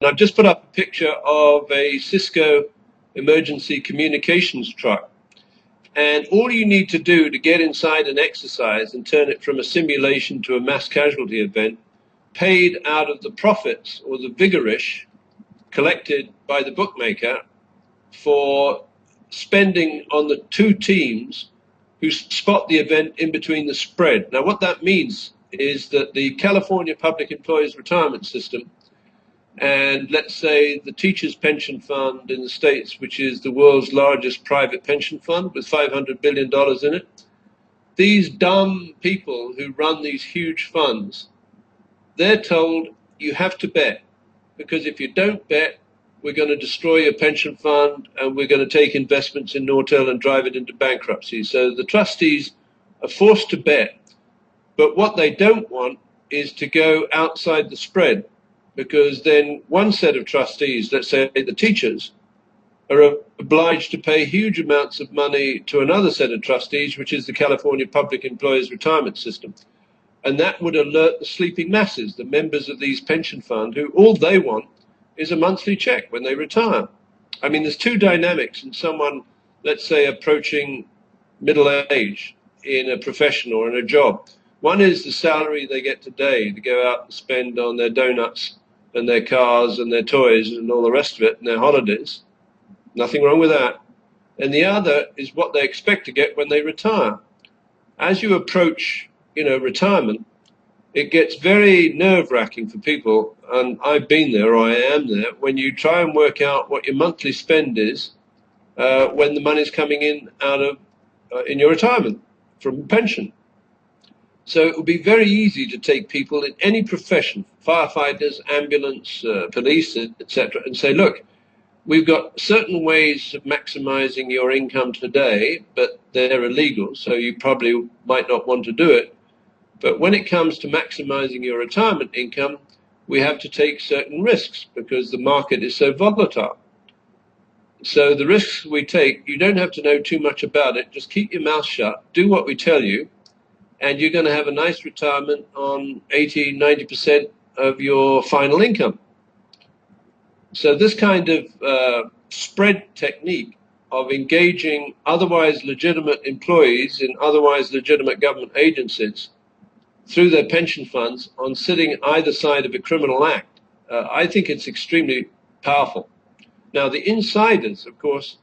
And I've just put up a picture of a CISCO emergency communications truck. And all you need to do to get inside an exercise and turn it from a simulation to a mass casualty event, paid out of the profits or the vigorish collected by the bookmaker for spending on the two teams who spot the event in between the spread. Now, what that means is that the California Public Employees Retirement System and, let's say, the Teachers Pension Fund in the States, which is the world's largest private pension fund with $500 billion in it, these dumb people who run these huge funds, they're told you have to bet, because if you don't bet, we're going to destroy your pension fund and we're going to take investments in Nortel and drive it into bankruptcy. So the trustees are forced to bet. But what they don't want is to go outside the spread, because then one set of trustees, let's say the teachers, are obliged to pay huge amounts of money to another set of trustees, which is the California Public Employees Retirement System. And that would alert the sleeping masses, the members of these pension funds, who all they want is a monthly check when they retire. I mean, there's two dynamics in someone, let's say, approaching middle age in a profession or in a job. One is the salary they get today to go out and spend on their donuts and their cars and their toys and all the rest of it and their holidays. Nothing wrong with that. And the other is what they expect to get when they retire. As you approach, retirement, it gets very nerve-wracking for people, and I've been there, or I am there, when you try and work out what your monthly spend is when the money's coming in out of in your retirement from pension. So it would be very easy to take people in any profession, firefighters, ambulance, police, etc., and say, look, we've got certain ways of maximizing your income today, but they're illegal, so you probably might not want to do it. But when it comes to maximizing your retirement income, we have to take certain risks because the market is so volatile. So the risks we take, you don't have to know too much about it. Just keep your mouth shut, do what we tell you, and you're going to have a nice retirement on 80, 90% of your final income. So this kind of spread technique of engaging otherwise legitimate employees in otherwise legitimate government agencies through their pension funds on sitting either side of a criminal act, I think it's extremely powerful. Now, the insiders, of course,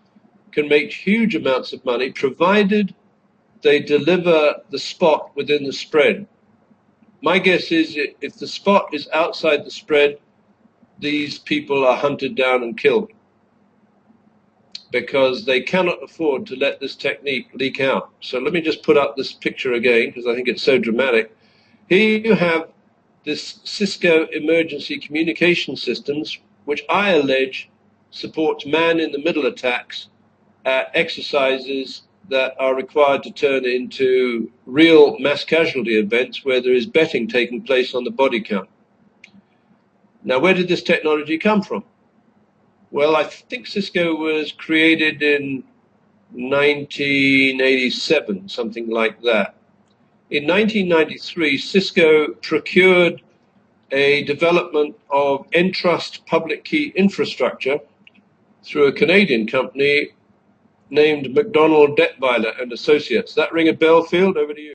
can make huge amounts of money provided they deliver the spot within the spread. My guess is if the spot is outside the spread, these people are hunted down and killed because they cannot afford to let this technique leak out. So let me just put up this picture again because I think it's so dramatic. Here you have this CISCO emergency communication systems, which I allege supports man-in-the-middle attacks at exercises that are required to turn into real mass casualty events where there is betting taking place on the body count. Now, where did this technology come from? Well, I think CISCO was created in 1987, something like that. In 1993, CISCO procured a development of Entrust public key infrastructure through a Canadian company named McDonald Detweiler and Associates. That ring a bell, Field? Over to you.